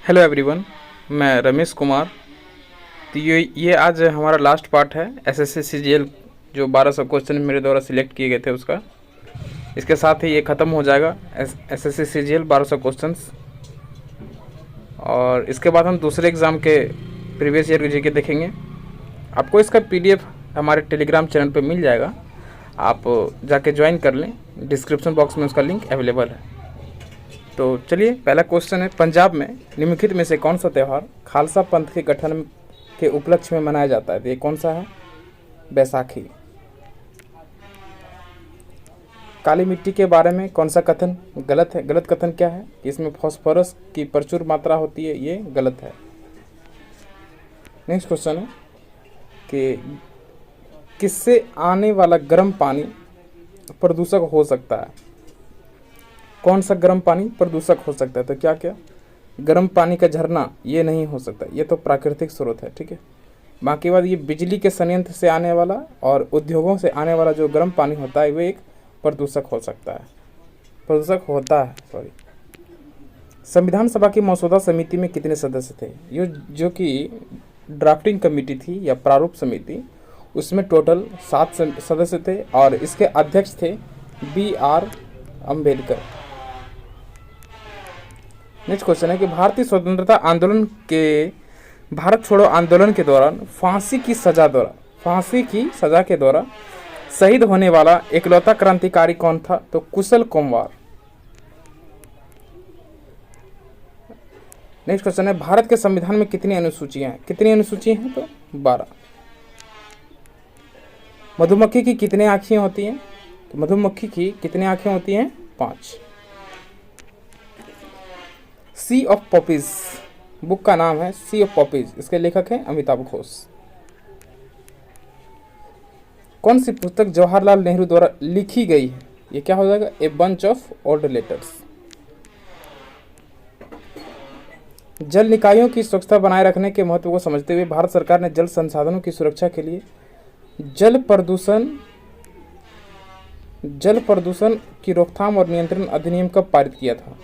Hello everyone, मैं रमेश कुमार। तो ये आज हमारा लास्ट पार्ट है एसएससी सीजीएल जो 1200 क्वेश्चन मेरे द्वारा सिलेक्ट किए गए थे उसका। इसके साथ ही ये ख़त्म हो जाएगा एसएससी सीजीएल 1200 क्वेश्चंस। और इसके बाद हम दूसरे एग्ज़ाम के प्रीवियस ईयर के जीके देखेंगे। आपको इसका पीडीएफ हमारे टेलीग्राम चैनल पे मिल जाएगा, आप जाके ज्वाइन कर लें। डिस्क्रिप्शन बॉक्स में उसका लिंक अवेलेबल है। तो चलिए, पहला क्वेश्चन है, पंजाब में निम्नलिखित में से कौन सा त्यौहार खालसा पंथ के गठन के उपलक्ष्य में मनाया जाता है? तो ये कौन सा है? बैसाखी। काली मिट्टी के बारे में कौन सा कथन गलत है? गलत कथन क्या है? इसमें फास्फोरस की प्रचुर मात्रा होती है, ये गलत है। नेक्स्ट क्वेश्चन है कि किससे आने वाला गर्म पानी प्रदूषक हो सकता है? कौन सा गर्म पानी प्रदूषक हो सकता है? तो क्या क्या? गर्म पानी का झरना ये नहीं हो सकता, ये तो प्राकृतिक स्रोत है, ठीक है। बाकी बात, ये बिजली के संयंत्र से आने वाला और उद्योगों से आने वाला जो गर्म पानी होता है वो एक प्रदूषक हो सकता है, प्रदूषक होता है, सॉरी। संविधान सभा की मसौदा समिति में कितने सदस्य थे? ये जो कि ड्राफ्टिंग कमेटी थी या प्रारूप समिति, उसमें टोटल 7 सदस्य थे और इसके अध्यक्ष थे BR अम्बेडकर। नेक्स्ट क्वेश्चन है कि भारतीय स्वतंत्रता आंदोलन के भारत छोड़ो आंदोलन के दौरान फांसी की सजा के द्वारा शहीद होने वाला इकलौता क्रांतिकारी कौन था? तो कुशल कुमार। नेक्स्ट क्वेश्चन है, भारत के संविधान में कितनी अनुसूचियां हैं? कितनी अनुसूचियां हैं? तो 12। मधुमक्खी की कितने आँखें होती हैं? तो मधुमक्खी की कितने आँखें होती हैं? 5। सी ऑफ पॉपीज बुक का नाम है सी ऑफ पॉपीज, इसके लेखक हैं अमिताभ घोष। कौन सी पुस्तक जवाहरलाल नेहरू द्वारा लिखी गई है? ये क्या हो जाएगा? A bunch of old letters. जल निकायों की स्वच्छता बनाए रखने के महत्व को समझते हुए भारत सरकार ने जल संसाधनों की सुरक्षा के लिए जल प्रदूषण की रोकथाम और नियंत्रण अधिनियम कब पारित किया था?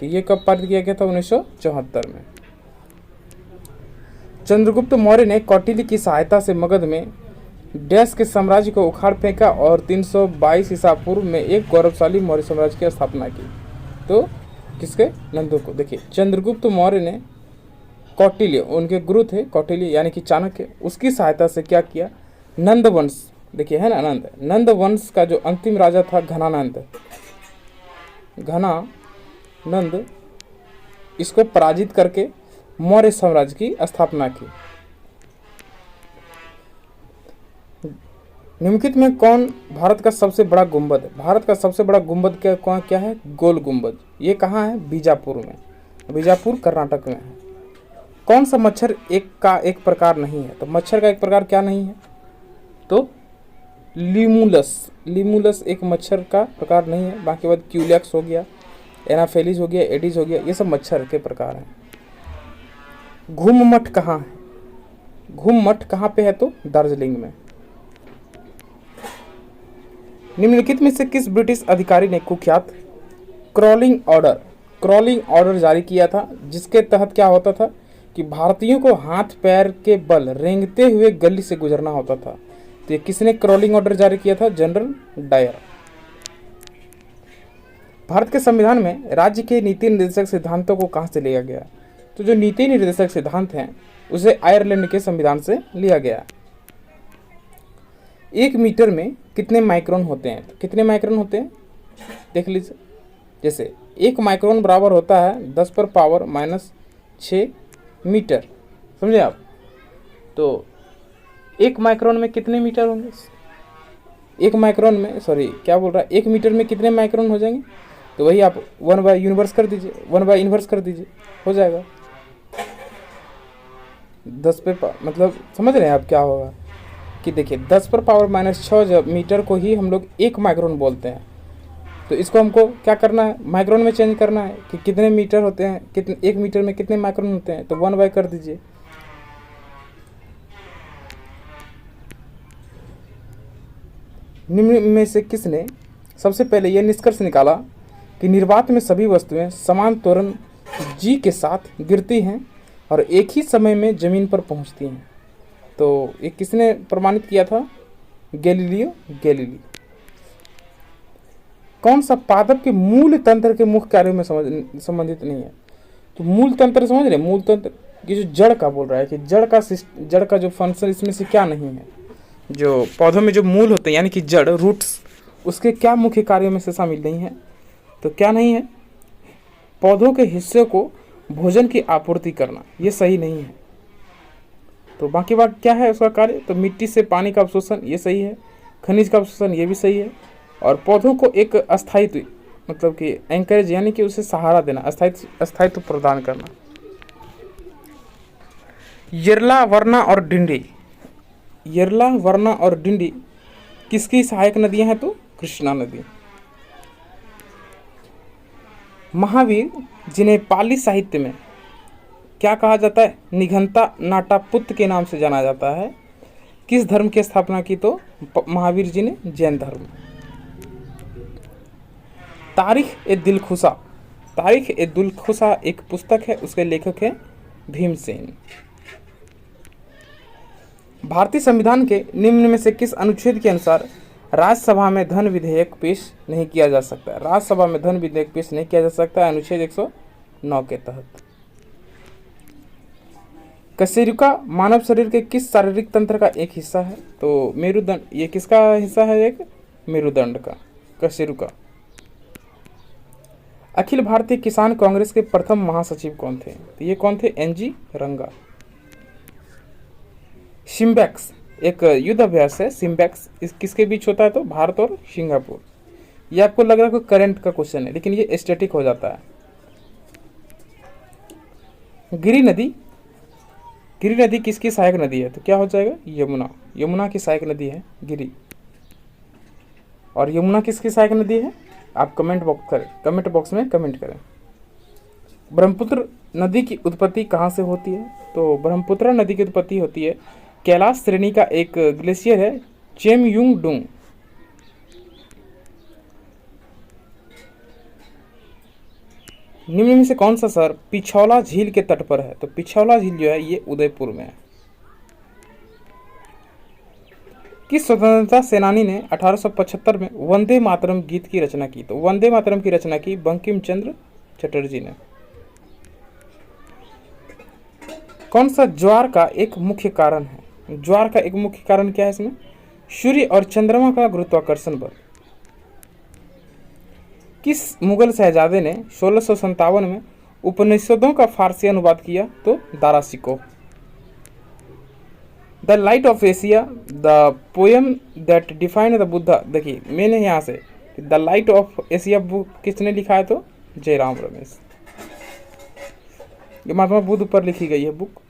तो ये कब पारित किया गया था? 1974 में। चंद्रगुप्त मौर्य ने कौटिल्य की सहायता से मगध में डैश के साम्राज्य को उखाड़ फेंका और 322 ईसा पूर्व में एक गौरवशाली मौर्य साम्राज्य की स्थापना की। तो किसके? नंदू को। देखिए, चंद्रगुप्त मौर्य ने कौटिल्य, उनके गुरु थे कौटिल्य यानी कि चाणक्य, उसकी सहायता से क्या किया? नंद वंश, देखिए है ना, नंद वंश का जो अंतिम राजा था घनानंद, इसको पराजित करके मौर्य साम्राज्य की स्थापना की। निम्नलिखित में कौन भारत का सबसे बड़ा गुंबद है? भारत का सबसे बड़ा गुंबद क्या है? गोल गुंबद। ये कहाँ है? बीजापुर में। बीजापुर कर्नाटक में है। कौन सा मच्छर एक प्रकार नहीं है? तो मच्छर का एक प्रकार क्या नहीं है? तो लीमुलस एक मच्छर का प्रकार नहीं है। बाकी बाद क्यूलेक्स हो गया, एनाफेलिस हो गया, एडिस हो गया, ये सब मच्छर के प्रकार हैं। घूम मठ कहाँ है? घूम मठ कहाँ पे है? तो दार्जिलिंग में। निम्नलिखित में से किस ब्रिटिश अधिकारी ने कुख्यात क्रॉलिंग ऑर्डर जारी किया था, जिसके तहत क्या होता था कि भारतीयों को हाथ पैर के बल रेंगते हुए गली से गुजरना होता था? तो ये किसने क्रॉलिंग ऑर्डर जारी किया था? General Dyer. भारत के संविधान में राज्य के नीति निर्देशक सिद्धांतों को कहां से लिया गया? तो जो नीति निर्देशक सिद्धांत हैं उसे आयरलैंड के संविधान से लिया गया। 1 मीटर में कितने माइक्रोन होते हैं? तो कितने माइक्रोन होते हैं देख लीजिए। जैसे 1 माइक्रोन बराबर होता है 10⁻⁻6 मीटर, समझे आप? तो 1 माइक्रोन में कितने मीटर होंगे? 1 माइक्रोन में, सॉरी क्या बोल रहा है, 1 मीटर में कितने माइक्रोन हो जाएंगे? तो वही आप 1/इनवर्स कर दीजिए, 1/इनवर्स कर दीजिए, हो जाएगा 10 पे मतलब समझ रहे हैं आप क्या होगा कि देखिए 10⁻⁻6 जब मीटर को ही हम लोग 1 माइक्रोन बोलते हैं। तो इसको हमको क्या करना है? माइक्रोन में चेंज करना है कि कितने मीटर होते हैं, कितने 1 मीटर में कितने माइक्रोन होते हैं। तो 1/, कर दीजिए। निम्न में से किसने सबसे पहले यह निष्कर्ष निकाला कि निर्वात में सभी वस्तुएं समान त्वरण जी के साथ गिरती हैं और एक ही समय में जमीन पर पहुंचती हैं। तो ये किसने प्रमाणित किया था? Galileo Galilei. कौन सा पादप के मूल तंत्र के मुख्य कार्यों में संबंधित नहीं है? तो मूल तंत्र समझ रहे, मूल तंत्र की जो जड़ का बोल रहा है कि जड़ का जो फंक्शन इसमें से क्या नहीं है, जो पौधों में जो मूल होते हैं यानी कि जड़ रूट्स, उसके क्या मुख्य कार्यों में से शामिल नहीं है? तो क्या नहीं है? पौधों के हिस्से को भोजन की आपूर्ति करना, ये सही नहीं है। तो बाकी बात क्या है उसका कार्य? तो मिट्टी से पानी का अवशोषण, ये सही है। खनिज का अवशोषण, ये भी सही है। और पौधों को एक अस्थायित्व, मतलब कि एंकरेज यानी कि उसे सहारा देना, अस्थायित्व प्रदान करना। येरला, वरना और डिंडी। येरला, वरना और डिंडी किसकी सहायक नदियां हैं? तो कृष्णा नदी। महावीर, जिन्हें पाली साहित्य में क्या कहा जाता है? निघंता नाटापुत्र के नाम से जाना जाता है, किस धर्म की स्थापना की? तो महावीर जी ने जैन धर्म। तारीख-ए-दिलखुशा। तारीख-ए-दिलखुशा एक पुस्तक है, उसके लेखक है भीमसेन। भारतीय संविधान के निम्न में से किस अनुच्छेद के अनुसार राज्यसभा में धन विधेयक पेश नहीं किया जा सकता है? राज्यसभा में धन विधेयक पेश नहीं किया जा सकता है अनुच्छेद 109 के तहत। कशेरुका मानव शरीर के किस शारीरिक तंत्र का एक हिस्सा है? तो मेरुदंड। ये किसका हिस्सा है? एक मेरुदंड का, कशेरुका। अखिल भारतीय किसान कांग्रेस के प्रथम महासचिव कौन थे? तो ये कौन थे? एनजी रंगा। सिम्बैक्स एक युद्ध अभ्यास है। सिम्बैक्स इस किसके बीच होता है? तो भारत और सिंगापुर। ये आपको लग रहा है कोई करंट का क्वेश्चन है, लेकिन ये स्टैटिक हो जाता है। गिरि नदी। गिरि नदी किसकी सहायक नदी है? तो क्या हो जाएगा? यमुना। यमुना की सहायक नदी है गिरि। और यमुना किसकी सहायक नदी है? आप कमेंट बॉक्स में कमेंट करें। ब्रह्मपुत्र नदी की उत्पत्ति कहाँ से होती है? तो ब्रह्मपुत्र नदी की उत्पत्ति होती है कैलाश श्रेणी का एक ग्लेशियर है, चेमयुंगडुंग। निम्न में से कौन सा शहर पिछौला झील के तट पर है? तो पिछौला झील जो है ये उदयपुर में है। किस स्वतंत्रता सेनानी ने 1875 में वंदे मातरम गीत की रचना की? तो वंदे मातरम की रचना की बंकिम चंद्र चटर्जी ने। कौन सा ज्वार का एक मुख्य कारण है? ज्वार का एक मुख्य कारण क्या है इसमें? सूर्य और चंद्रमा का गुरुत्वाकर्षण बल। किस मुगल शहजादे ने 1657 में उपनिषदों का फारसी अनुवाद किया? तो Dara Shikoh. The light of Asia, the poem that defined the Buddha. देखिए मैंने यहाँ से the light of Asia book किसने लिखा है? तो जयराम रमेश। ये महात्मा बुद्ध पर लिखी गई है बुक।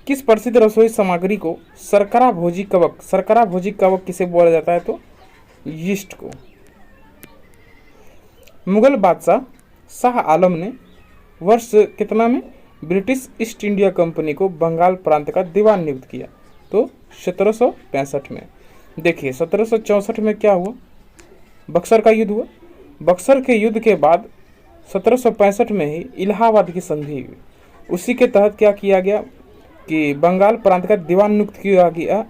किस प्रसिद्ध रसोई सामग्री को शर्करा भोजी कवक किसे बोला जाता है? तो यीस्ट को। मुगल बादशाह शाह आलम ने वर्ष कितना में ब्रिटिश ईस्ट इंडिया कंपनी को बंगाल प्रांत का दीवान नियुक्त किया? तो 1765 में। देखिए 1764 में क्या हुआ? बक्सर का युद्ध हुआ। बक्सर के युद्ध के बाद 1765 में ही इलाहाबाद की संधि हुई। उसी के तहत क्या किया गया कि बंगाल प्रांत का दीवान नियुक्त किया गया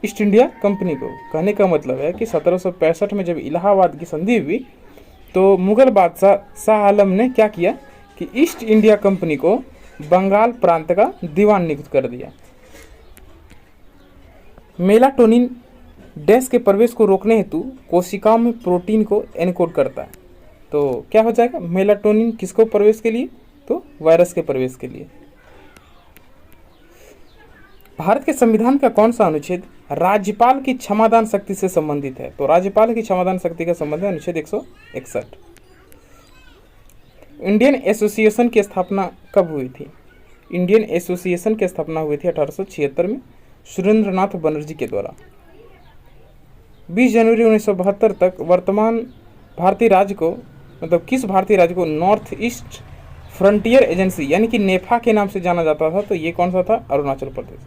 ईस्ट इंडिया कंपनी को। कहने का मतलब है कि 1765 में जब इलाहाबाद की संधि हुई तो मुगल बादशाह शाह आलम ने क्या किया कि ईस्ट इंडिया कंपनी को बंगाल प्रांत का दीवान नियुक्त कर दिया। मेलाटोनिन डैश के प्रवेश को रोकने हेतु कोशिकाओं में प्रोटीन को एनकोड करता है। तो क्या हो जाएगा? मेलाटोनिन किसको प्रवेश के लिए? तो वायरस के प्रवेश के लिए। भारत के संविधान का कौन सा अनुच्छेद राज्यपाल की क्षमादान शक्ति से संबंधित है? तो राज्यपाल की क्षमादान शक्ति का संबंध है अनुच्छेद 161। इंडियन एसोसिएशन की स्थापना कब हुई थी? इंडियन एसोसिएशन की स्थापना हुई थी 1876 में सुरेंद्रनाथ बनर्जी के द्वारा। 20 जनवरी 1972 तक वर्तमान भारतीय राज्य को, मतलब किस भारतीय राज्य को नॉर्थ ईस्ट फ्रंटियर एजेंसी यानी कि नेफा के नाम से जाना जाता था? तो ये कौन सा था? अरुणाचल प्रदेश।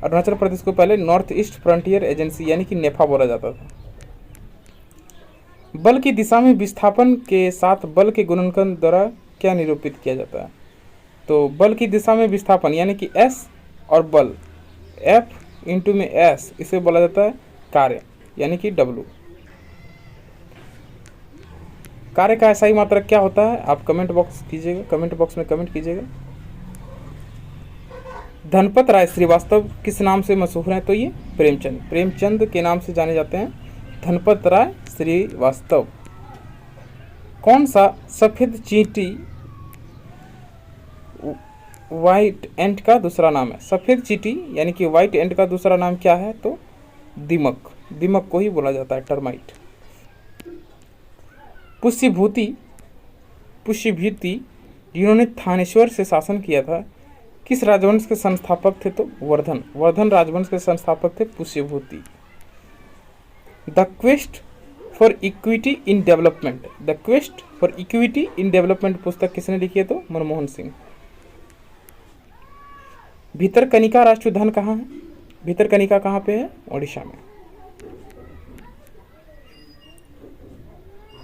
अरुणाचल प्रदेश को पहले नॉर्थ ईस्ट फ्रंटियर एजेंसी यानी कि नेफा बोला जाता था। बल की दिशा में विस्थापन के साथ बल के गुणनखंड द्वारा क्या निरूपित किया जाता है? तो बल की दिशा में विस्थापन यानी कि S और बल F इंटू में S, इसे बोला जाता है कार्य यानी कि W। कार्य का SI मात्रक क्या होता है? आप कमेंट बॉक्स में कमेंट कीजिएगा। धनपत राय श्रीवास्तव किस नाम से मशहूर हैं? तो ये प्रेमचंद के नाम से जाने जाते हैं धनपत राय श्रीवास्तव। कौन सा सफेद चींटी व्हाइट एंट का दूसरा नाम है? सफेद चींटी यानी कि व्हाइट एंट का दूसरा नाम क्या है? तो दीमक को ही बोला जाता है, टर्माइट। पुष्यभूति जिन्होंने थानेश्वर से शासन किया था, किस राजवंश के संस्थापक थे? तो वर्धन राजवंश के संस्थापक थे Pushyabhuti. The quest for equity in development पुस्तक किसने लिखी है? तो मनमोहन सिंह। भितरकनिका राष्ट्रीय उद्यान कहाँ है? भितरकनिका कहाँ पे है? ओडिशा में।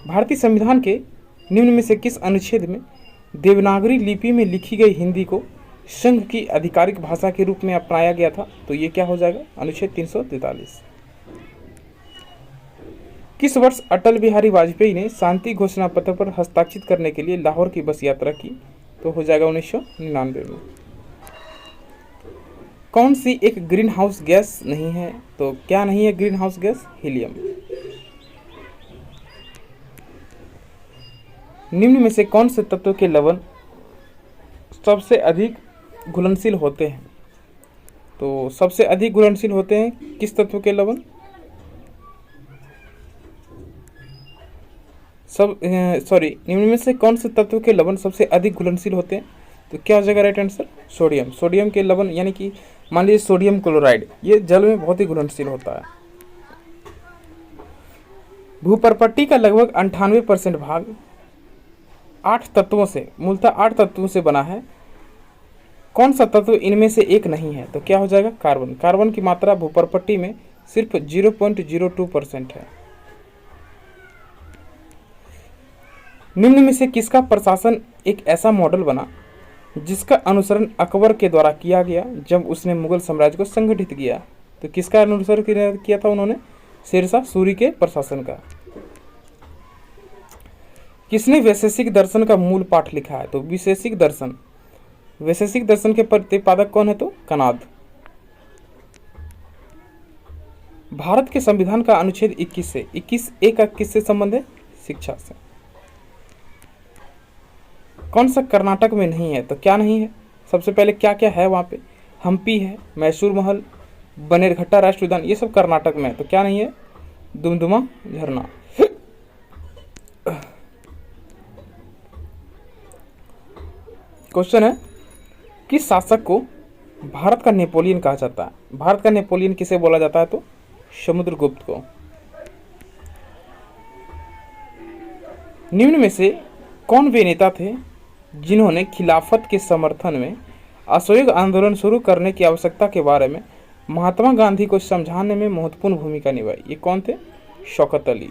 भारतीय संविधान के निम्न में से किस अनुच्छेद में देवनागरी लिपि में लिखी गई हिंदी को संघ की आधिकारिक भाषा के रूप में अपनाया गया था? तो ये क्या हो जाएगा? अनुच्छेद 343। किस वर्ष अटल बिहारी वाजपेयी ने शांति घोषणा पत्र पर हस्ताक्षर करने के लिए लाहौर की बस यात्रा की? तो हो जाएगा 1999 में। कौन सी एक ग्रीन हाउस गैस नहीं है? तो क्या नहीं है ग्रीन हाउस गैस? हीलियम। निम्न में से कौन से तत्व के लवण सबसे अधिक घुलनशील होते हैं? तो सबसे अधिक घुलनशील होते हैं किस तत्व के लवण? निम्न में से कौन से तत्व के लवण सबसे अधिक घुलनशील होते हैं? तो क्या हो जाएगा राइट आंसर? सोडियम के लवण यानी कि मान लीजिए सोडियम क्लोराइड, ये जल में बहुत ही घुलनशील होता है। भूपर्पट्टी का लगभग 98% भाग 8 तत्वों से बना है। कौन सा तत्व इनमें से एक नहीं है? तो क्या हो जाएगा? कार्बन की मात्रा भूपर्पट्टी में सिर्फ 0.02% है। निम्न में से किसका प्रशासन एक ऐसा मॉडल बना जिसका अनुसरण अकबर के द्वारा किया गया जब उसने मुगल साम्राज्य को संगठित किया? तो किसका अनुसरण किया था उन्होंने? शेरशाह सूरी के प्रशासन का। किसने वैशेषिक दर्शन का मूल पाठ लिखा है? तो वैशेषिक दर्शन के प्रतिपादक कौन है? तो कनाद। भारत के संविधान का अनुच्छेद 21A का किससे संबंध है? शिक्षा से। कौन सा कर्नाटक में नहीं है? तो क्या नहीं है? सबसे पहले क्या क्या है वहाँ पे? हम्पी है, मैसूर महल, बनेरघट्टा राष्ट्रीय उद्यान, ये सब कर्नाटक में है। तो क्या नहीं है? दुमदुमा झरना। क्वेश्चन है, किस शासक को भारत का नेपोलियन कहा जाता है? भारत का नेपोलियन किसे बोला जाता है? तो समुद्रगुप्त को। निम्न में से कौन वे नेता थे जिन्होंने खिलाफत के समर्थन में असहयोग आंदोलन शुरू करने की आवश्यकता के बारे में महात्मा गांधी को समझाने में महत्वपूर्ण भूमिका निभाई? ये कौन थे? शौकत अली।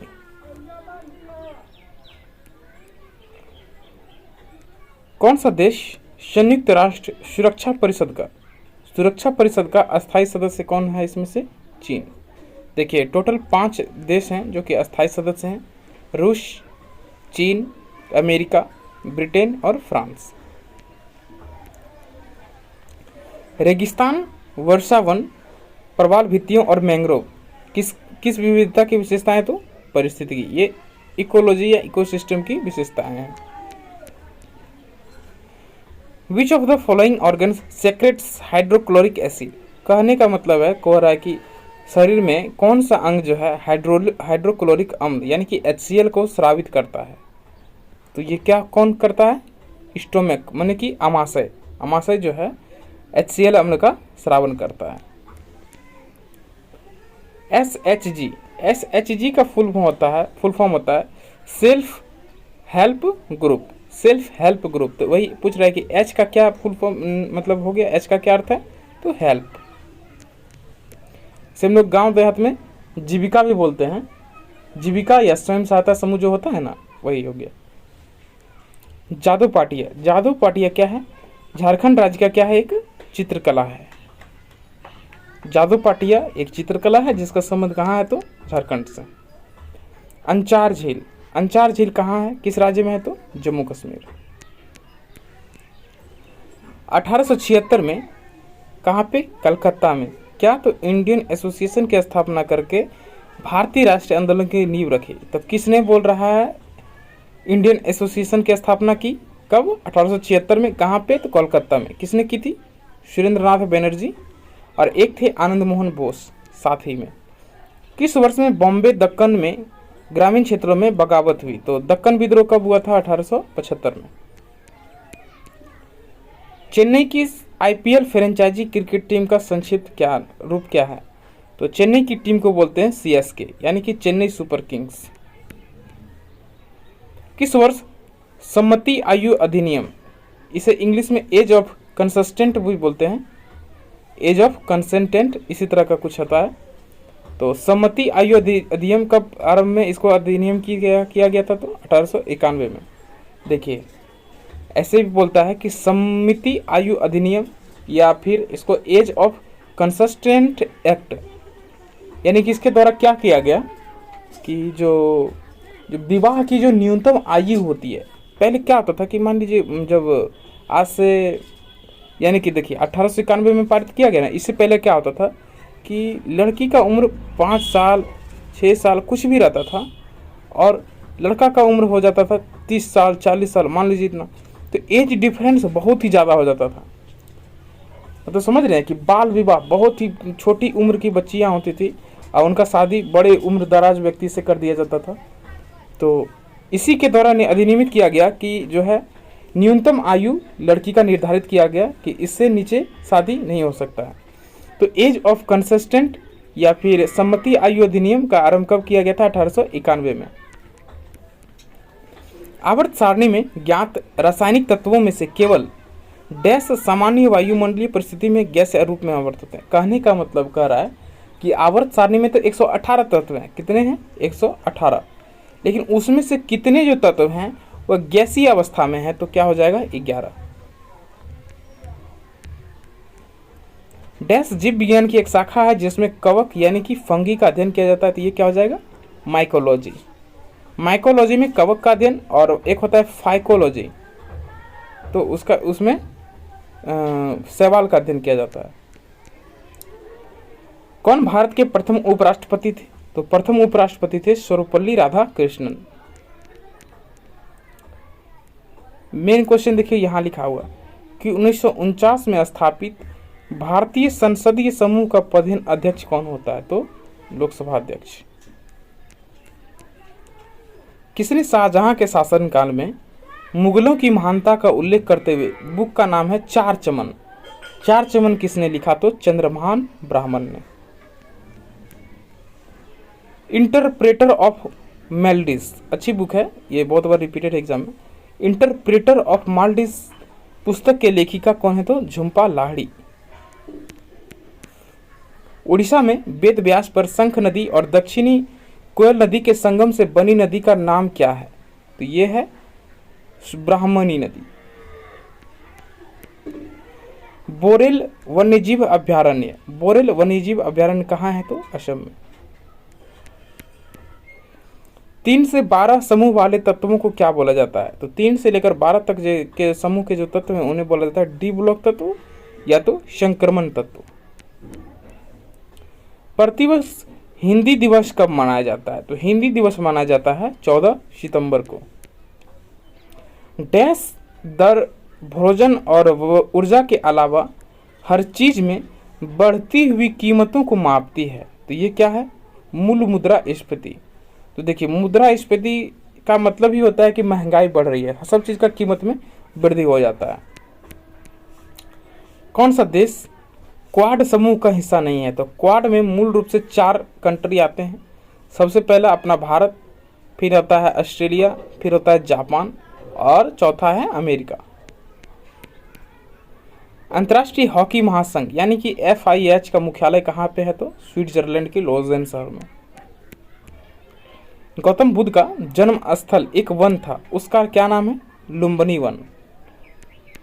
कौन सा देश संयुक्त राष्ट्र सुरक्षा परिषद का अस्थायी सदस्य कौन है? इसमें से चीन। देखिए टोटल 5 देश हैं जो कि अस्थायी सदस्य हैं: रूस, चीन, अमेरिका, ब्रिटेन और फ्रांस। रेगिस्तान, वर्षावन, प्रवाल भित्तियों और मैंग्रोव किस विविधता की विशेषताएं? तो पारिस्थितिकी, ये इकोलॉजी या इकोसिस्टम की विशेषताएं हैं। Which of the following organs secrets hydrochloric acid? कहने का मतलब है, कह रहा है कि शरीर में कौन सा अंग जो है हाइड्रोक्लोरिक अम्ल यानी कि HCl को स्रावित करता है? तो ये क्या कौन करता है? स्टोमक माने कि आमाशय जो है HCl अम्ल का स्रावन करता है। SHG का फुल फॉर्म होता है सेल्फ हेल्प ग्रुप। तो वही पूछ रहा है कि H का क्या फुल फॉर्म मतलब हो गया? H का क्या अर्थ है? तो हेल्प से हम लोग गांव देहात में जीविका भी बोलते हैं। जीविका या स्वयं सहायता समूह जो होता है ना, वही हो गया। जादू पाटिया, जादू पाटिया क्या है? झारखंड राज्य का क्या है? एक चित्रकला है। जादू पाटिया एक चित्रकला है जिसका संबंध कहाँ है? तो झारखंड से। अंचार झील, अंचार झील कहाँ है, किस राज्य में है? तो जम्मू कश्मीर। 1876 में कहाँ पे? कलकत्ता में। क्या? तो इंडियन एसोसिएशन की स्थापना करके भारतीय राष्ट्रीय आंदोलन की नींव रखी। तब किसने बोल रहा है इंडियन एसोसिएशन की स्थापना की? कब? 1876 में। कहाँ पे? तो कोलकाता में। किसने की थी? सुरेंद्रनाथ बनर्जी, और एक थे आनंद मोहन बोस साथ ही में। किस वर्ष में बॉम्बे दक्कन में ग्रामीण क्षेत्रों में बगावत हुई? तो दक्कन विद्रोह कब हुआ था? 1875 में। चेन्नई की आईपीएल फ्रेंचाइजी क्रिकेट टीम का संक्षिप्त क्या रूप क्या है? तो चेन्नई की टीम को बोलते हैं सीएसके, यानी कि चेन्नई सुपर किंग्स। किस वर्ष सम्मति आयु अधिनियम, इसे इंग्लिश में एज ऑफ कंसिस्टेंट भी बोलते हैं, एज ऑफ कंसेंटेंट इसी तरह का कुछ होता है। तो सम्मति आयु अधिनियम कब आरंभ में इसको अधिनियम किया गया था? तो 1891 में। देखिए ऐसे भी बोलता है कि सम्मति आयु अधिनियम, या फिर इसको एज ऑफ कंसिस्टेंट एक्ट, यानी कि इसके द्वारा क्या किया गया कि जो विवाह की जो न्यूनतम आयु होती है, पहले क्या होता था कि मान लीजिए जब आज से यानी कि देखिए 1891 में पारित किया गया ना, इससे पहले क्या होता था कि लड़की का उम्र 5 साल 6 साल कुछ भी रहता था, और लड़का का उम्र हो जाता था 30 साल 40 साल मान लीजिए इतना। तो एज डिफरेंस बहुत ही ज़्यादा हो जाता था। तो समझ रहे हैं कि बाल विवाह, बहुत ही छोटी उम्र की बच्चियां होती थी और उनका शादी बड़े उम्र दराज व्यक्ति से कर दिया जाता था। तो इसी के द्वारा अधिनियमित किया गया कि जो है न्यूनतम आयु लड़की का निर्धारित किया गया कि इससे नीचे शादी नहीं हो सकता है। तो एज ऑफ कंसिस्टेंट या फिर सम्मति आयु अधिनियम का आरंभ कब किया गया था? 1891 में। आवर्त सारणी में ज्ञात रासायनिक तत्वों में से केवल डैश सामान्य वायुमंडलीय परिस्थिति में गैसीय रूप में आवर्त होते हैं। कहने का मतलब कह रहा है कि आवर्त सारणी में तो 118 तत्व हैं। कितने हैं? 118। लेकिन उसमें से कितने जो तत्व हैं वह गैसीय अवस्था में है, तो क्या हो जाएगा? 11। डैश जीव विज्ञान की एक शाखा है जिसमें कवक यानी कि फंगी का अध्ययन किया जाता है, तो ये क्या हो जाएगा? माइकोलॉजी। माइकोलॉजी में कवक का अध्ययन, और एक होता है फाइकोलॉजी, तो उसमें शैवाल का अध्ययन किया जाता है। कौन भारत के प्रथम उपराष्ट्रपति थे? तो प्रथम उपराष्ट्रपति थे सर्वपल्ली राधाकृष्णन। मेन क्वेश्चन देखिए यहाँ लिखा हुआ कि 1949 में स्थापित भारतीय संसदीय समूह का पदेन अध्यक्ष कौन होता है? तो लोकसभा अध्यक्ष। किसने शाहजहां के शासनकाल में मुगलों की महानता का उल्लेख करते हुए बुक का नाम है चार चमन? चार चमन किसने लिखा? तो चंद्रभान ब्राह्मण ने। इंटरप्रेटर ऑफ माल्डीज, अच्छी बुक है ये, बहुत बार रिपीटेड एग्जाम में। इंटरप्रेटर ऑफ माल्डीज पुस्तक के लेखिका कौन है? तो झुम्पा लाहिड़ी। उड़ीसा में वेद व्यास पर शंख नदी और दक्षिणी कोयल नदी के संगम से बनी नदी का नाम क्या है? तो ये है ब्राह्मणी नदी। बोरेल वन्यजीव अभ्यारण्य, बोरेल वन्यजीव अभ्यारण्य कहाँ है? तो असम में। 3 से 12 समूह वाले तत्वों को क्या बोला जाता है? तो 3 से लेकर 12 तक के समूह के जो तत्व हैं उन्हें बोला जाता है डी ब्लॉक तत्व या तो संक्रमण तत्व। प्रतिवर्ष हिंदी दिवस कब मनाया जाता है? तो हिंदी दिवस मनाया जाता है 14 सितंबर को। डैश दर भोजन और ऊर्जा के अलावा हर चीज में बढ़ती हुई कीमतों को मापती है, तो ये क्या है? मूल मुद्रा स्फीति। तो देखिए मुद्रास्फीति का मतलब ही होता है कि महंगाई बढ़ रही है, सब चीज का कीमत में वृद्धि हो जाता है। कौन सा देश क्वाड समूह का हिस्सा नहीं है? तो क्वाड में मूल रूप से 4 कंट्री आते हैं। सबसे पहला अपना भारत, फिर होता है ऑस्ट्रेलिया, फिर होता है जापान, और चौथा है अमेरिका। अंतर्राष्ट्रीय हॉकी महासंघ यानी कि FIH का मुख्यालय कहाँ पे है? तो स्विट्जरलैंड के लोजेन शहर में। गौतम बुद्ध का जन्म स्थल एक वन था, उसका क्या नाम है? लुम्बिनी वन।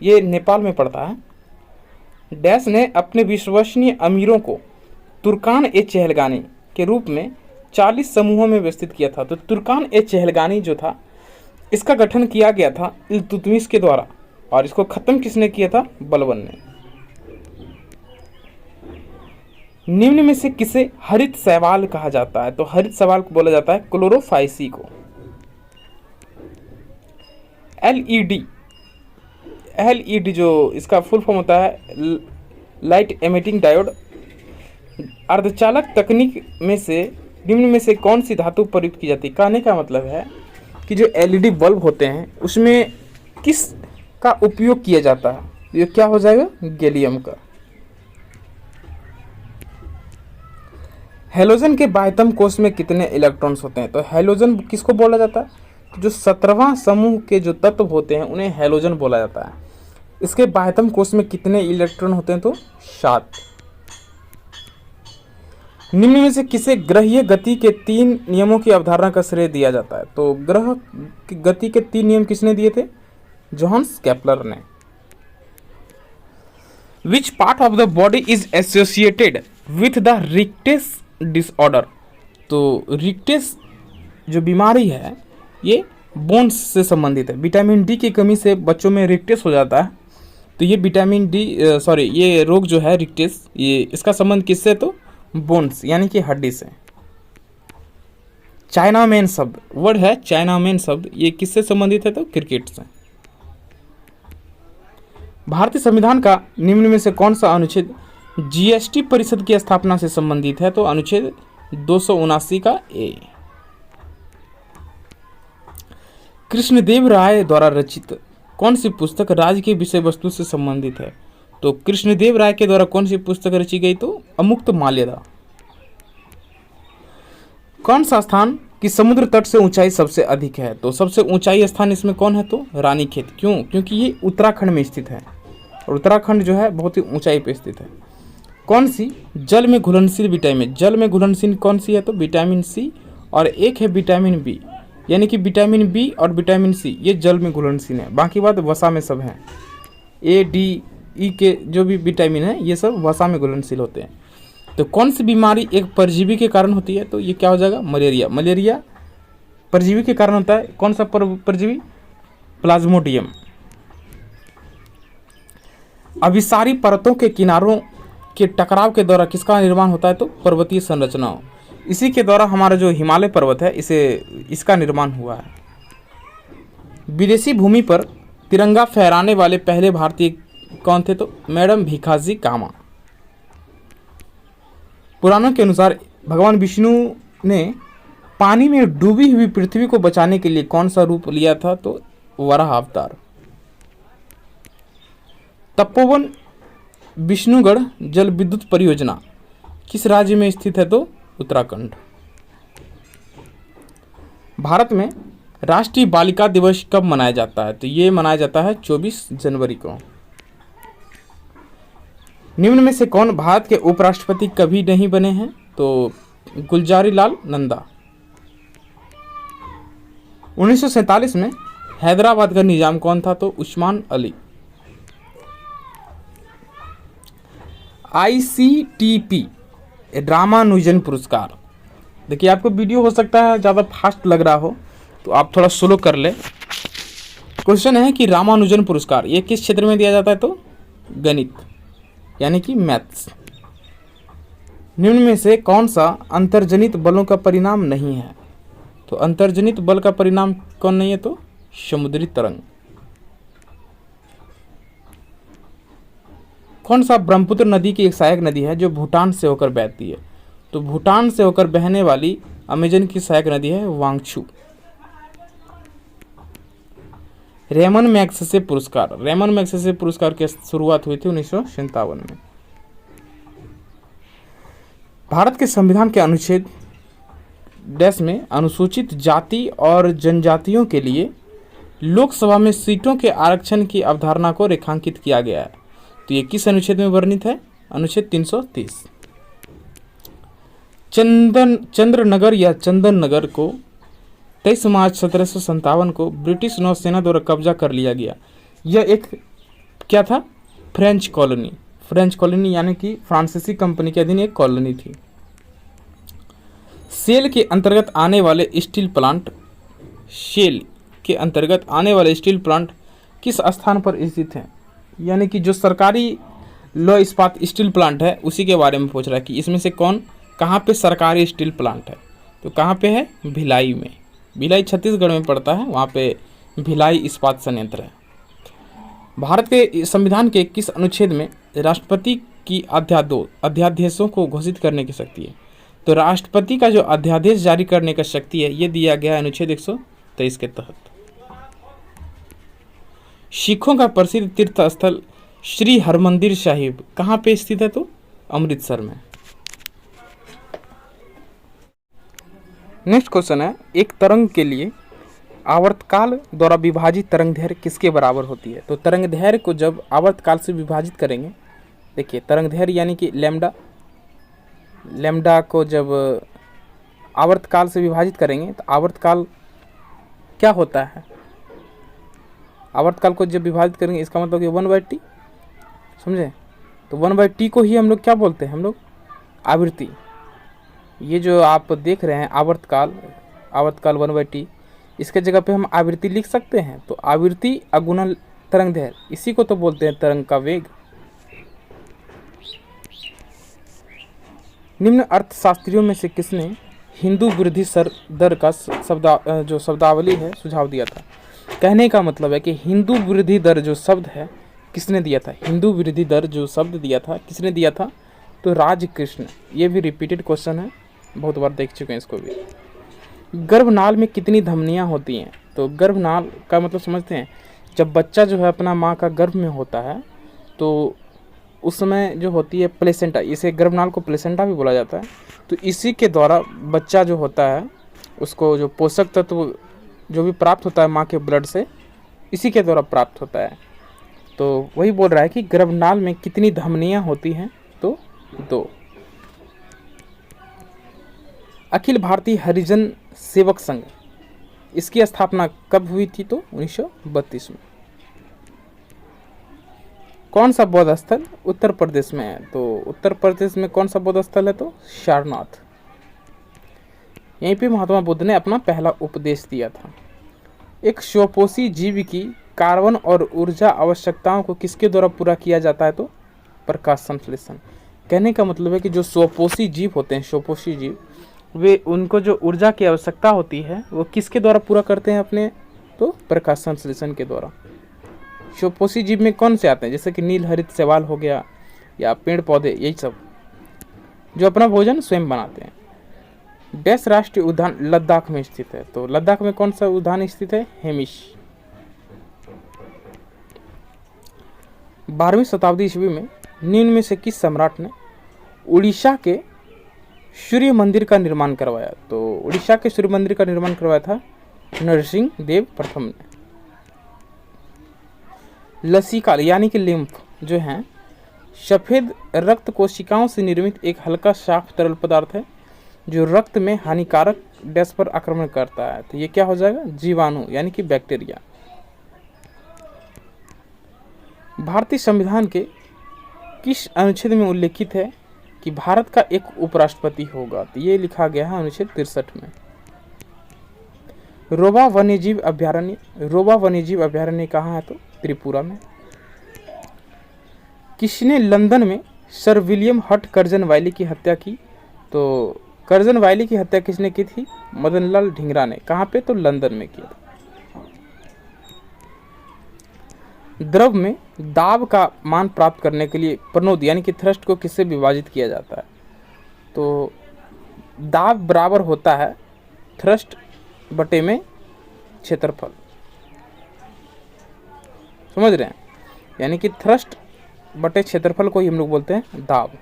ये नेपाल में पड़ता है। डैश ने अपने विश्वसनीय अमीरों को तुर्कान ए चहलगानी के रूप में 40 समूहों में व्यवस्थित किया था। तो तुर्कान ए चहलगानी जो था, इसका गठन किया गया था इल्तुतमिश के द्वारा, और इसको खत्म किसने किया था? बलबन ने। निम्न में से किसे हरित शैवाल कहा जाता है? तो हरित शैवाल को बोला जाता है क्लोरोफाइसी को। एलईडी जो इसका फुल फॉर्म होता है लाइट एमिटिंग डायोड। अर्धचालक तकनीक में से निम्न में से कौन सी धातु प्रयुक्त की जाती है? कहने का मतलब है कि जो एलईडी बल्ब होते हैं उसमें किस का उपयोग किया जाता है? ये क्या हो जाएगा? गैलियम का। हैलोजन के बाह्यतम कोश में कितने इलेक्ट्रॉन्स होते हैं? तो हैलोजन किसको बोला जाता है? जो 17वां समूह के जो तत्व होते हैं उन्हें हैलोजन बोला जाता है। इसके बाह्यतम कोश में कितने इलेक्ट्रॉन होते हैं? तो 7। निम्न में से किसे ग्रहीय गति के 3 नियमों की अवधारणा का श्रेय दिया जाता है? तो ग्रह की गति के 3 नियम किसने दिए थे? जोहान्स केपलर ने। Which part of the body is associated with the rickets disorder? तो रिक्टेस जो बीमारी है ये बोन्स से संबंधित है। विटामिन डी की कमी से बच्चों में रिक्टेस हो जाता है। तो ये विटामिन डी ये रोग जो है रिक्टेस, ये इसका संबंध किससे? तो बोन्स यानी कि हड्डी से। चाइना मैन शब्द वर्ड है, चाइना मैन शब्द ये किससे संबंधित है? तो क्रिकेट से। भारतीय संविधान का निम्न में से कौन सा अनुच्छेद जीएसटी परिषद की स्थापना से संबंधित है? तो अनुच्छेद 279 का ए। कृष्णदेव राय द्वारा रचित कौन सी पुस्तक राज्य के विषय वस्तु से संबंधित है? तो कृष्णदेव राय के द्वारा कौन सी पुस्तक रची गई? तो अमुक्त माल्यदा। कौन सा स्थान की समुद्र तट से ऊंचाई सबसे अधिक है? तो सबसे ऊंचाई स्थान इसमें कौन है? तो रानीखेत। क्यों? क्योंकि ये उत्तराखंड में स्थित है और उत्तराखंड जो है बहुत ही ऊंचाई पर स्थित है। कौन सी जल में घुलनशील विटामिन? जल में घुलनशील कौन सी है? तो विटामिन सी, और एक है विटामिन बी, यानी कि विटामिन बी और विटामिन सी ये जल में घुलनशील है। बाकी बात वसा में सब हैं। ए डी ई के जो भी विटामिन है ये सब वसा में घुलनशील होते हैं। तो कौन सी बीमारी एक परजीवी के कारण होती है? तो ये क्या हो जाएगा? मलेरिया। मलेरिया परजीवी के कारण होता है। कौन सा परजीवी? प्लाज्मोडियम। अभिसारी परतों के किनारों के टकराव के द्वारा किसका निर्माण होता है? तो पर्वतीय संरचनाओं। इसी के द्वारा हमारा जो हिमालय पर्वत है इसका निर्माण हुआ है। विदेशी भूमि पर तिरंगा फहराने वाले पहले भारतीय कौन थे? तो मैडम भिखाजी कामा। पुराणों के अनुसार भगवान विष्णु ने पानी में डूबी हुई पृथ्वी को बचाने के लिए कौन सा रूप लिया था? तो वराह अवतार। तपोवन विष्णुगढ़ जल विद्युत परियोजना किस राज्य में स्थित है? तो उत्तराखंड। भारत में राष्ट्रीय बालिका दिवस कब मनाया जाता है? तो ये मनाया जाता है 24 जनवरी को। निम्न में से कौन भारत के उपराष्ट्रपति कभी नहीं बने हैं? तो गुलजारी लाल नंदा। 1947 में हैदराबाद का निजाम कौन था? तो उस्मान अली। ICTP रामानुजन पुरस्कार। देखिए आपको वीडियो हो सकता है ज़्यादा फास्ट लग रहा हो तो आप थोड़ा स्लो कर ले। क्वेश्चन है कि रामानुजन पुरस्कार ये किस क्षेत्र में दिया जाता है? तो गणित यानी कि मैथ्स। निम्न में से कौन सा अंतर्जनित बलों का परिणाम नहीं है? तो अंतर्जनित बल का परिणाम कौन नहीं है? तो समुद्री तरंग। कौन सा ब्रह्मपुत्र नदी की एक सहायक नदी है जो भूटान से होकर बहती है? तो भूटान से होकर बहने वाली अमेजन की सहायक नदी है वांगचू। रेमन मैग्सेसे पुरस्कार। रेमन मैग्सेसे पुरस्कार की शुरुआत हुई थी 1957 में। भारत के संविधान के अनुच्छेद डैश में अनुसूचित जाति और जनजातियों के लिए लोकसभा में सीटों के आरक्षण की अवधारणा को रेखांकित किया गया है। तो ये किस अनुच्छेद में वर्णित है? अनुच्छेद 330। चंद्रनगर या चंदन नगर को 23 मार्च 1757 को ब्रिटिश नौसेना द्वारा कब्जा कर लिया गया। यह एक क्या था? French colony. फ्रेंच कॉलोनी यानी कि फ्रांसीसी कंपनी के अधीन एक कॉलोनी थी। सेल के अंतर्गत आने वाले स्टील प्लांट, सेल के अंतर्गत आने वाले स्टील प्लांट किस स्थान पर स्थित हैं? यानी कि जो सरकारी लौह इस्पात स्टील प्लांट है उसी के बारे में पूछ रहा है कि इसमें से कौन कहाँ पे सरकारी स्टील प्लांट है। तो कहाँ पे है? भिलाई में। भिलाई छत्तीसगढ़ में पड़ता है, वहाँ पे भिलाई इस्पात संयंत्र है। भारत के संविधान के किस अनुच्छेद में राष्ट्रपति की अध्यादेशों को घोषित करने की शक्ति है? तो राष्ट्रपति का जो अध्यादेश जारी करने का शक्ति है ये दिया गया है अनुच्छेद 123 के तहत। सिखों का प्रसिद्ध तीर्थ स्थल श्री हरमंदिर साहिब कहाँ पे स्थित है? तो अमृतसर में। नेक्स्ट क्वेश्चन है, एक तरंग के लिए आवर्तकाल द्वारा विभाजित तरंगदैर्घ्य किसके बराबर होती है? तो तरंगदैर्घ्य को जब आवर्तकाल से विभाजित करेंगे, देखिए तरंगदैर्घ्य यानी कि लैम्डा, लैम्डा को जब आवर्तकाल से विभाजित करेंगे तो आवर्तकाल क्या होता है? आवर्तकाल को जब विभाजित करेंगे इसका मतलब कि 1/t, समझे? तो 1/t को ही हम लोग क्या बोलते हैं? हम लोग आवृत्ति। ये जो आप देख रहे हैं आवर्तकाल, आवर्तकाल 1/t, इसके जगह पे हम आवृत्ति लिख सकते हैं। तो आवृत्ति अगुणा तरंगदैर्घ्य, इसी को तो बोलते हैं तरंग का वेग। निम्न अर्थशास्त्रियों में से किसने हिंदू वृद्धि दर का शब्दावली है सुझाव दिया था? कहने का मतलब है कि हिंदू वृद्धि दर जो शब्द है किसने दिया था? हिंदू वृद्धि दर जो शब्द दिया था किसने दिया था? तो राजकृष्ण। ये भी रिपीटेड क्वेश्चन है, बहुत बार देख चुके हैं इसको भी। गर्भनाल में कितनी धमनियाँ होती हैं? तो गर्भनाल का मतलब समझते हैं, जब बच्चा जो है अपना माँ का गर्भ में होता है तो उस समय जो होती है प्लेसेंटा, इसे गर्भनाल को प्लेसेंटा भी बोला जाता है। तो इसी के द्वारा बच्चा जो होता है उसको जो पोषक तत्व जो भी प्राप्त होता है माँ के ब्लड से, इसी के द्वारा प्राप्त होता है। तो वही बोल रहा है कि गर्भनाल में कितनी धमनियाँ होती हैं? तो 2। अखिल भारतीय हरिजन सेवक संघ, इसकी स्थापना कब हुई थी? तो 1932 में। कौन सा बौद्ध स्थल उत्तर प्रदेश में है? तो उत्तर प्रदेश में कौन सा बौद्ध स्थल है? तो सारनाथ। यहीं पे महात्मा बुद्ध ने अपना पहला उपदेश दिया था। एक स्वपोषी जीव की कार्बन और ऊर्जा आवश्यकताओं को किसके द्वारा पूरा किया जाता है? तो प्रकाश संश्लेषण। कहने का मतलब है कि जो स्वपोषी जीव होते हैं, स्वपोषी जीव, वे उनको जो ऊर्जा की आवश्यकता होती है वो किसके द्वारा पूरा करते हैं अपने? तो प्रकाश संश्लेषण के द्वारा। स्वपोषी जीव में कौन से आते हैं? जैसे कि नील हरित शैवाल हो गया या पेड़ पौधे, यही सब जो अपना भोजन स्वयं बनाते हैं। डैश राष्ट्रीय उद्यान लद्दाख में स्थित है? तो लद्दाख में कौन सा उद्यान स्थित है? हेमिश। 12वीं शताब्दी ईस्वी में निम्न में से किस सम्राट ने उड़ीसा के सूर्य मंदिर का निर्माण करवाया? तो उड़ीसा के सूर्य मंदिर का निर्माण करवाया था नरसिंह देव प्रथम ने। लसीकाल यानी कि लिम्फ जो है सफेद रक्त कोशिकाओं से निर्मित एक हल्का साफ तरल पदार्थ है जो रक्त में हानिकारक डैश पर आक्रमण करता है। तो ये क्या हो जाएगा? जीवाणु यानी कि बैक्टीरिया। भारतीय संविधान के किस अनुच्छेद में उल्लेखित है कि भारत का एक उपराष्ट्रपति होगा? तो ये लिखा गया है अनुच्छेद 63 में। रोबा वन्यजीव अभ्यारण्य, रोबा वन्यजीव अभ्यारण्य कहाँ है? तो त्रिपुरा में। किसने लंदन में सर विलियम हट कर्जन वायली की हत्या की? तो कर्जन वायली की हत्या किसने की थी? मदनलाल ढींगरा ने। कहाँ पे? तो लंदन में किया था। द्रव में दाब का मान प्राप्त करने के लिए प्रणोद यानी कि थ्रस्ट को किससे विभाजित किया जाता है? तो दाब बराबर होता है थ्रस्ट बटे में क्षेत्रफल, समझ रहे हैं? यानी कि थ्रस्ट बटे क्षेत्रफल को ही हम लोग बोलते हैं दाब।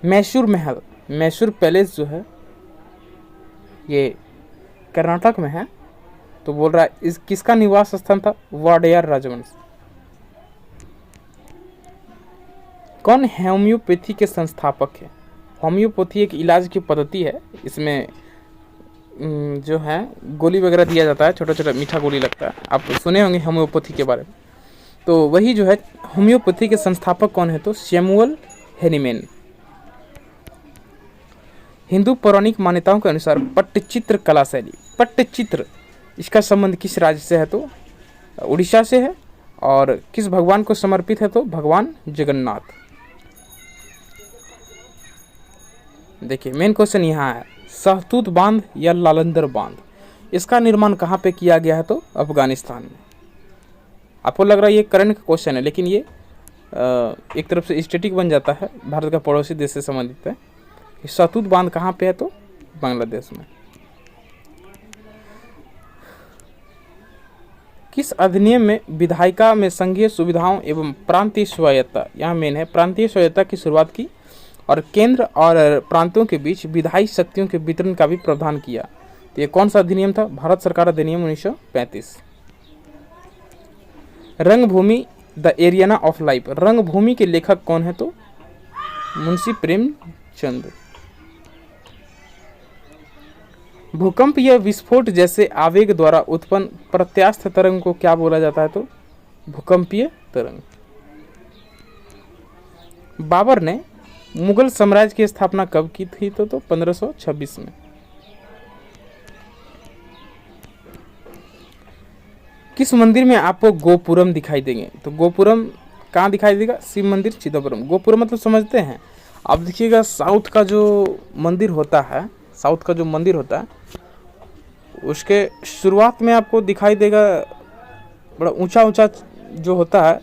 मैसूर महल, मैसूर पैलेस जो है ये कर्नाटक में है। तो बोल रहा है इस किसका निवास स्थान था? वाडेयर राजवंश। कौन होम्योपैथी के संस्थापक है? होम्योपैथी एक इलाज की पद्धति है, इसमें जो है गोली वगैरह दिया जाता है, छोटा छोटा मीठा गोली लगता है, आप सुने होंगे होम्योपैथी के बारे में। तो वही जो है होम्योपैथी के संस्थापक कौन है, तो सैमुअल हेनीमैन। हिंदू पौराणिक मान्यताओं के अनुसार पट्टचित्र कला शैली, पट्टचित्र इसका संबंध किस राज्य से है, तो उड़ीसा से है। और किस भगवान को समर्पित है, तो भगवान जगन्नाथ। देखिए मेन क्वेश्चन यहाँ है, सहतूत बांध या लालंदर बांध, इसका निर्माण कहाँ पे किया गया है, तो अफगानिस्तान में। आपको लग रहा है ये करंट क्वेश्चन है, लेकिन ये एक तरफ से स्टैटिक बन जाता है, भारत का पड़ोसी देश से संबंधित है। सहतूत बांध कहाँ पे है, तो बांग्लादेश में। किस अधिनियम में विधायिका में संघीय सुविधाओं एवं प्रांतीय स्वायत्ता, यहाँ मेन है, प्रांतीय स्वायत्ता की शुरुआत की और केंद्र और प्रांतों के बीच विधायी शक्तियों के वितरण का भी प्रावधान किया। तो ये कौन सा अधिनियम था, भारत सरकार अधिनियम 1935। रंगभूमि द एरियाना ऑफ लाइफ, रंगभूमि के लेखक कौन है, तो मुंशी प्रेमचंद। भूकंप या विस्फोट जैसे आवेग द्वारा उत्पन्न प्रत्यास्थ तरंग को क्या बोला जाता है, तो भूकंपीय तरंग। बाबर ने मुगल साम्राज्य की स्थापना कब की थी, तो 1526 में। किस मंदिर में आपको गोपुरम दिखाई देंगे, तो गोपुरम कहाँ दिखाई देगा, शिव मंदिर चिदम्बरम। गोपुरम मतलब समझते हैं आप, देखिएगा साउथ का जो मंदिर होता है, साउथ का जो मंदिर होता है उसके शुरुआत में आपको दिखाई देगा बड़ा ऊंचा ऊंचा जो होता है,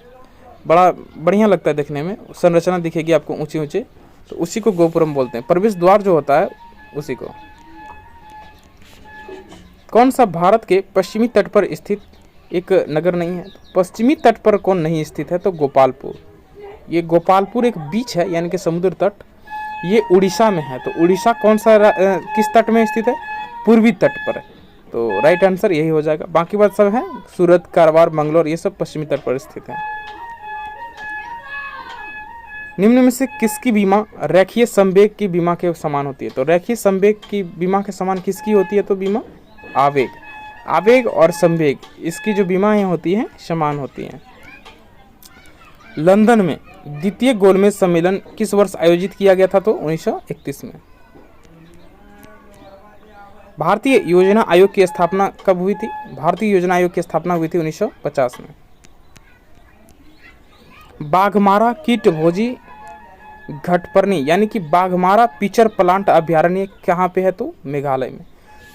बड़ा बढ़िया लगता है देखने में, संरचना दिखेगी आपको ऊंचे ऊंचे, तो उसी को गोपुरम बोलते हैं। प्रवेश द्वार जो होता है उसी को। कौन सा भारत के पश्चिमी तट पर स्थित एक नगर नहीं है, तो पश्चिमी तट पर कौन नहीं स्थित है, तो गोपालपुर। ये गोपालपुर एक बीच है, यानी कि समुद्र तट, ये उड़ीसा में है। तो उड़ीसा कौन सा किस तट में स्थित है, पूर्वी तट पर है। तो राइट आंसर यही हो जाएगा। बाकी बात सब है, सूरत, कारवार, मंगलोर, ये सब पश्चिमी तट पर स्थित है। निम्न में से किसकी बीमा रेखीय संवेग की बीमा के समान होती है, तो रेखीय संवेग की बीमा के समान किसकी होती है, तो बीमा आवेग। आवेग और संवेग इसकी जो बीमाएं होती हैं समान होती हैं। लंदन में द्वितीय गोलमेज सम्मेलन किस वर्ष आयोजित किया गया था, तो 1931 में। भारतीय योजना आयोग की स्थापना कब हुई थी, भारतीय योजना आयोग की स्थापना हुई थी 1950 में। बाघमारा कीटभोजी घटपर्णी यानी कि बाघमारा पिचर प्लांट अभ्यारण्य कहाँ पे है, तो मेघालय में।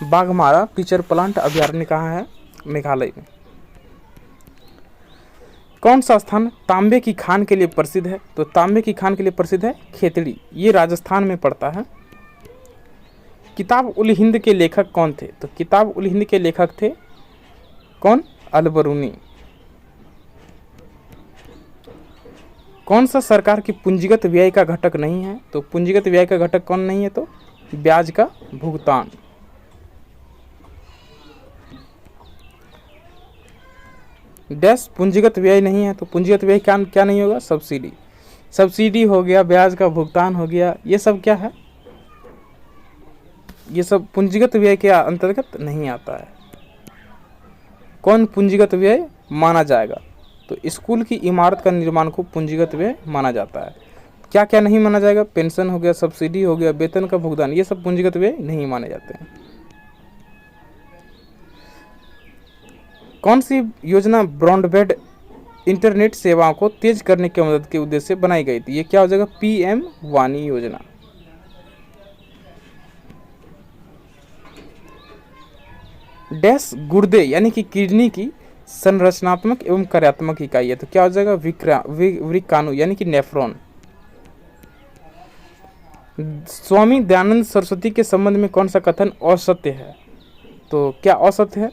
बाघमारा पिचर प्लांट अभ्यारण्य कहाँ है, मेघालय में। कौन सा स्थान तांबे की खान के लिए प्रसिद्ध है, तो तांबे की खान के लिए प्रसिद्ध है खेतड़ी, ये राजस्थान में पड़ता है। किताब उल हिंद के लेखक कौन थे, तो किताब उल हिंद के लेखक थे कौन, अलबरूनी। कौन सा सरकार की पूंजीगत व्यय का घटक नहीं है, तो पूंजीगत व्यय का घटक कौन नहीं है, तो ब्याज का भुगतान। डैश पूंजीगत व्यय नहीं है, तो पूंजीगत व्यय क्या नहीं होगा, सब्सिडी। सब्सिडी हो गया, ब्याज का भुगतान हो गया, ये सब क्या है, ये सब पूंजीगत व्यय के अंतर्गत नहीं आता है। कौन पूंजीगत व्यय माना जाएगा, तो स्कूल की इमारत का निर्माण को पूंजीगत व्यय माना जाता है। क्या क्या नहीं माना जाएगा, पेंशन हो गया, सब्सिडी हो गया, वेतन का भुगतान, ये सब पूंजीगत व्यय नहीं माने जाते हैं। कौन सी योजना ब्रॉडबैंड इंटरनेट सेवाओं को तेज करने की मदद के उद्देश्य से बनाई गई थी, ये क्या हो जाएगा, पीएम वाणी योजना। डैश गुर्दे यानी कि किडनी की संरचनात्मक एवं कार्यात्मक इकाई है, तो क्या हो जाएगा, वृक्काणु यानी कि नेफ्रॉन। स्वामी दयानंद सरस्वती के संबंध में कौन सा कथन असत्य है, तो क्या असत्य है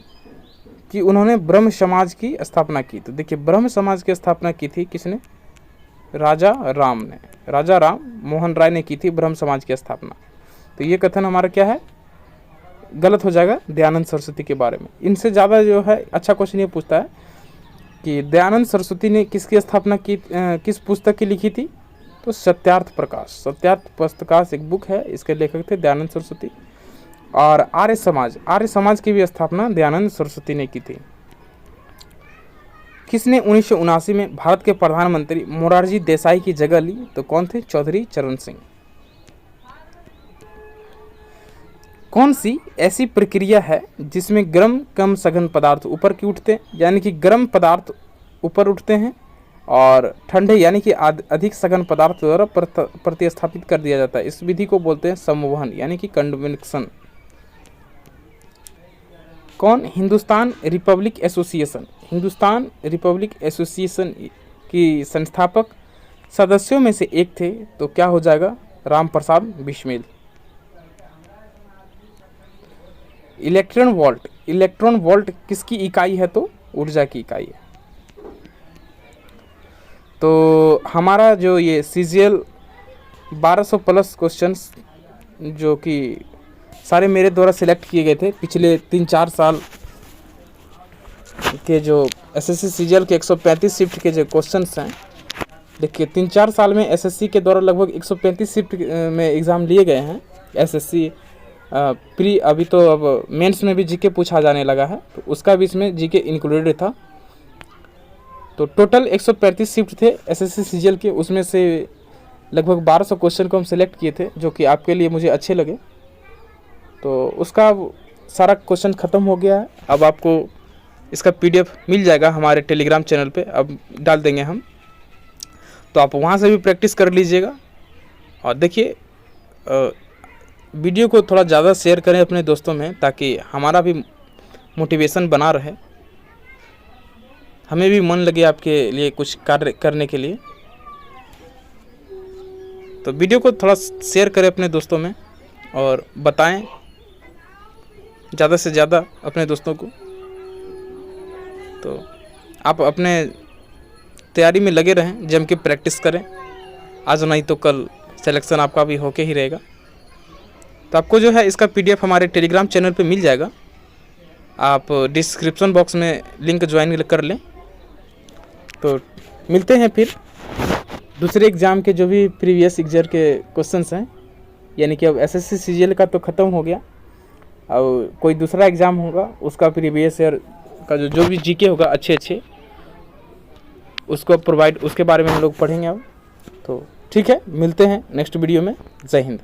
कि उन्होंने ब्रह्म समाज की स्थापना की। तो देखिए ब्रह्म समाज की स्थापना की थी किसने, राजा राम ने, राजा राम मोहन राय ने की थी ब्रह्म समाज की स्थापना। तो ये कथन हमारा क्या है, गलत हो जाएगा दयानंद सरस्वती के बारे में। इनसे ज़्यादा जो है अच्छा क्वेश्चन ये पूछता है कि दयानंद सरस्वती ने किसकी स्थापना की, किस पुस्तक की लिखी थी, तो सत्यार्थ प्रकाश। सत्यार्थ प्रकाश एक बुक है, इसके लेखक थे दयानंद सरस्वती। और आर्य समाज की भी स्थापना दयानंद सरस्वती ने की थी। किसने 1979 में भारत के प्रधानमंत्री मोरारजी देसाई की जगह ली? तो कौन थे? चौधरी चरण सिंह। कौन सी ऐसी प्रक्रिया है जिसमें गर्म कम सघन पदार्थ ऊपर की उठते हैं, यानी कि गर्म पदार्थ ऊपर उठते हैं, और ठंडे यानी कि अधिक सघन पदार्थ द्वारा प्रतिस्थापित कर दिया जाता है? इस विधि को बोलते हैं समवहन यानी कि कन्वेक्शन। कौन हिंदुस्तान रिपब्लिक एसोसिएशन की संस्थापक सदस्यों में से एक थे? तो क्या हो जाएगा? राम प्रसाद बिस्मिल। इलेक्ट्रॉन वोल्ट किसकी इकाई है? तो ऊर्जा की इकाई है। तो हमारा जो ये CGL 1200 प्लस क्वेश्चंस जो कि सारे मेरे द्वारा सिलेक्ट किए गए थे पिछले 3-4 साल के, जो SSC CGL के 135 शिफ्ट के जो क्वेश्चंस हैं, देखिए 3-4 साल में SSC के द्वारा लगभग 135 शिफ्ट में एग्ज़ाम लिए गए हैं। SSC प्री, अभी तो अब मेंस में भी जीके पूछा जाने लगा है, तो उसका भी इसमें जीके इंक्लूडेड था। तो टोटल 135 शिफ्ट थे SSC CGL के, उसमें से लगभग 1200 क्वेश्चन को हम सिलेक्ट किए थे, जो कि आपके लिए मुझे अच्छे लगे। तो उसका सारा क्वेश्चन ख़त्म हो गया है। अब आपको इसका PDF मिल जाएगा हमारे टेलीग्राम चैनल पे, अब डाल देंगे हम, तो आप वहाँ से भी प्रैक्टिस कर लीजिएगा। और देखिए वीडियो को थोड़ा ज़्यादा शेयर करें अपने दोस्तों में, ताकि हमारा भी मोटिवेशन बना रहे, हमें भी मन लगे आपके लिए कुछ कार्य करने के लिए। तो वीडियो को थोड़ा शेयर करें अपने दोस्तों में और बताएं ज़्यादा से ज़्यादा अपने दोस्तों को। तो आप अपने तैयारी में लगे रहें, जम के प्रैक्टिस करें, आज नहीं तो कल सिलेक्शन आपका भी होके ही रहेगा। तो आपको जो है इसका PDF हमारे टेलीग्राम चैनल पे मिल जाएगा, आप डिस्क्रिप्शन बॉक्स में लिंक ज्वाइन कर लें। तो मिलते हैं फिर दूसरे एग्ज़ाम के जो भी प्रीवियस एग्जाम के क्वेश्चंस हैं, यानी कि अब SSC CGL का तो ख़त्म हो गया, और कोई दूसरा एग्ज़ाम होगा उसका प्रीवियस ईयर का जो भी जीके होगा अच्छे उसको प्रोवाइड, उसके बारे में हम लोग पढ़ेंगे अब। तो ठीक है, मिलते हैं नेक्स्ट वीडियो में। जय हिंद।